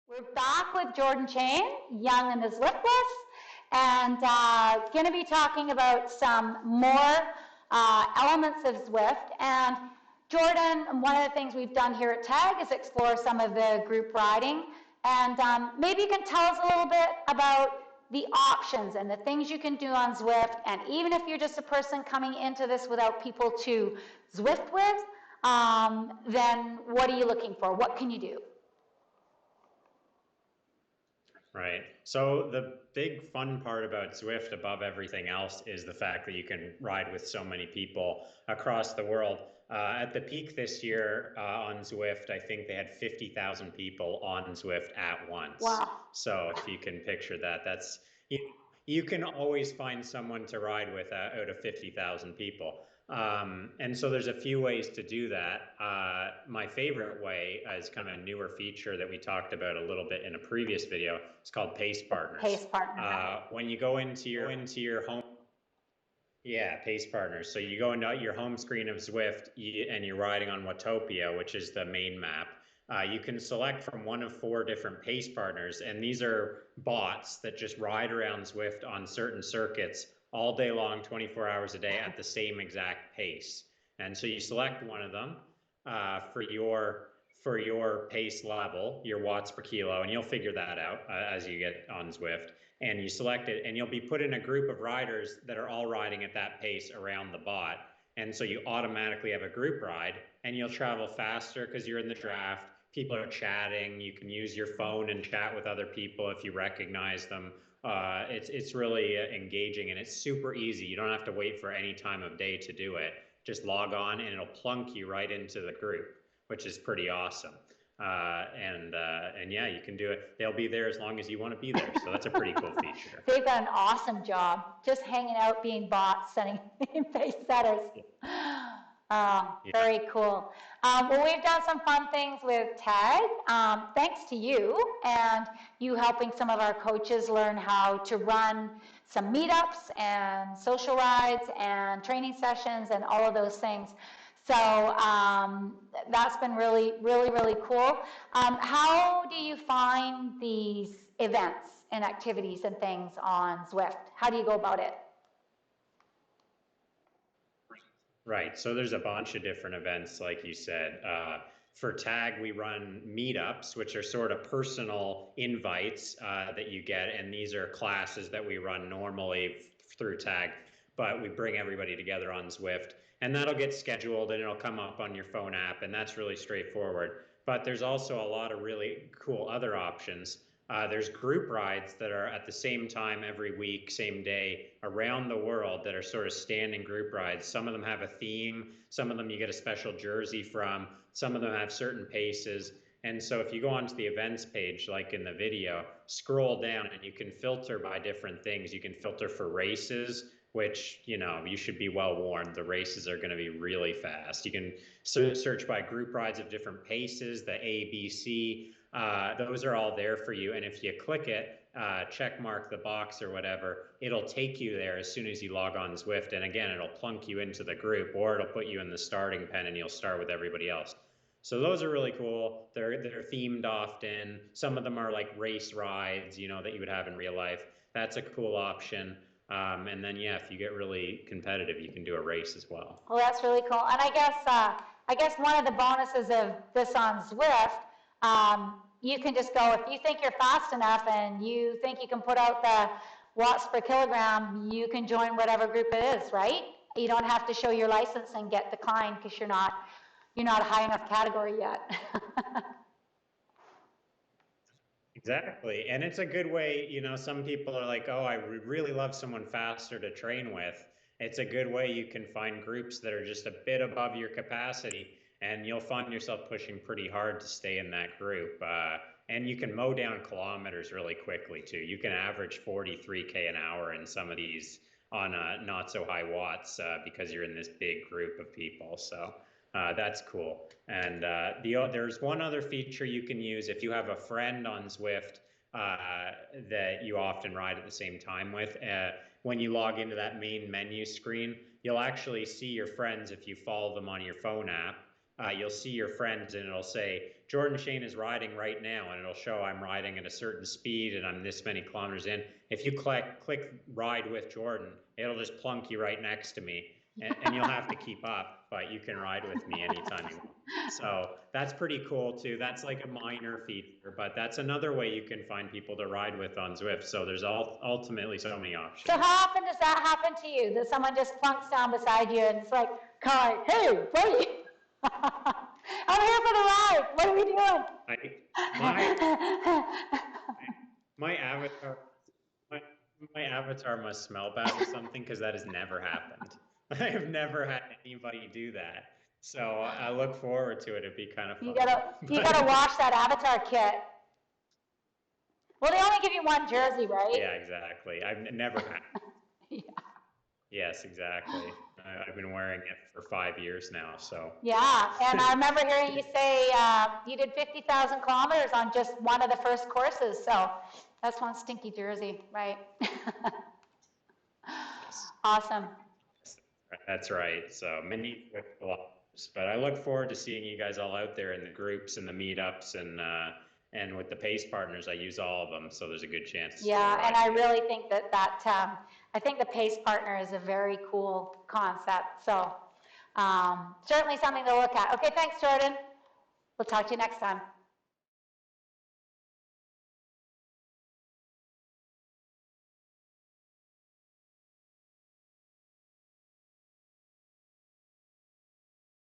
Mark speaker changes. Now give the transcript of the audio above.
Speaker 1: We're back with Jordan Chain, Young and the Zwiftless, and going to be talking about some more elements of Zwift. And Jordan, one of the things we've done here at TAG is explore some of the group riding. And maybe you can tell us a little bit about the options and the things you can do on Zwift. And even if you're just a person coming into this without people to Zwift with, then what are you looking for? What can you do?
Speaker 2: Right. So the big fun part about Zwift above everything else is the fact that you can ride with so many people across the world. At the peak this year on Zwift, I think they had 50,000 people on Zwift at once.
Speaker 1: Wow.
Speaker 2: So if you can picture that, you can always find someone to ride with out of 50,000 people. And so there's a few ways to do that. My favorite way is kind of a newer feature that we talked about a little bit in a previous video. It's called Pace Partners.
Speaker 1: Pace Partners.
Speaker 2: When you go into your home, yeah, Pace Partners. So you go into your home screen of Zwift and you're riding on Watopia, which is the main map. You can select from one of 4 different pace partners, and these are bots that just ride around Zwift on certain circuits all day long, 24 hours a day at the same exact pace. And so you select one of them for your pace level, your watts per kilo, and you'll figure that out as you get on Zwift. And you select it, and you'll be put in a group of riders that are all riding at that pace around the bot. And so you automatically have a group ride, and you'll travel faster because you're in the draft. People are chatting. You can use your phone and chat with other people if you recognize them. It's really engaging, and it's super easy. You don't have to wait for any time of day to do it. Just log on, and it'll plunk you right into the group, which is pretty awesome. And yeah, you can do it. They'll be there as long as you want to be there. So that's a pretty cool feature.
Speaker 1: They've done an awesome job just hanging out, being bots, setting pace setters. Very cool. Well, we've done some fun things with TAG, thanks to you and you helping some of our coaches learn how to run some meetups and social rides and training sessions and all of those things. So that's been really, really, really cool. How do you find these events and activities and things on Zwift? How do you go about it?
Speaker 2: Right. So there's a bunch of different events, like you said. For TAG, we run meetups, which are sort of personal invites that you get. And these are classes that we run normally through TAG, but we bring everybody together on Zwift. And that'll get scheduled and it'll come up on your phone app. And that's really straightforward. But there's also a lot of really cool other options. There's group rides that are at the same time every week, same day, around the world that are sort of standing group rides. Some of them have a theme. Some of them you get a special jersey from. Some of them have certain paces. And so if you go onto the events page, like in the video, scroll down and you can filter by different things. You can filter for races, which, you should be well warned. The races are going to be really fast. You can search by group rides of different paces, the A, B, C. Those are all there for you. And if you click it, check mark the box or whatever, it'll take you there as soon as you log on Zwift. And again, it'll plunk you into the group, or it'll put you in the starting pen and you'll start with everybody else. So those are really cool. They're themed often. Some of them are like race rides, that you would have in real life. That's a cool option. And then, yeah, if you get really competitive, you can do a race as well.
Speaker 1: Well, that's really cool. And I guess one of the bonuses of this on Zwift, you can just go, if you think you're fast enough and you think you can put out the watts per kilogram, you can join whatever group it is, right? You don't have to show your license and get declined because you're not a high enough category yet.
Speaker 2: Exactly. And it's a good way, some people are like, oh, I would really love someone faster to train with. It's a good way you can find groups that are just a bit above your capacity, and you'll find yourself pushing pretty hard to stay in that group. And you can mow down kilometers really quickly too. You can average 43K an hour in some of these on not so high watts because you're in this big group of people. So that's cool. And there's one other feature you can use if you have a friend on Zwift that you often ride at the same time with. When you log into that main menu screen, you'll actually see your friends if you follow them on your phone app. you'll see your friends and it'll say, Jordan Shane is riding right now, and it'll show I'm riding at a certain speed and I'm this many kilometers in. If you click ride with Jordan, it'll just plunk you right next to me. And you'll have to keep up, but you can ride with me anytime you want. So that's pretty cool too. That's like a minor feature, but that's another way you can find people to ride with on Zwift. So there's ultimately so many options.
Speaker 1: So how often does that happen to you? That someone just plunks down beside you and it's like, Kai, hey, buddy, I'm here for the ride. What are we doing?
Speaker 2: My avatar, my avatar must smell bad or something, because that has never happened. I have never had anybody do that. So I look forward to it. It'd be kind of fun.
Speaker 1: You gotta wash that avatar kit. Well, they only give you one jersey, right?
Speaker 2: Yeah, exactly. I've never had.
Speaker 1: Yeah.
Speaker 2: Yes, exactly. I've been wearing it for 5 years now, so.
Speaker 1: Yeah, and I remember hearing you say you did 50,000 kilometers on just one of the first courses, so that's one stinky jersey, right? Awesome.
Speaker 2: That's right. So many kilometers, but I look forward to seeing you guys all out there in the groups and the meetups, and with the pace partners. I use all of them, so there's a good chance.
Speaker 1: Yeah, and I really think that I think the pace partner is a very cool concept. So certainly something to look at. Okay, thanks, Jordan. We'll talk to you next time.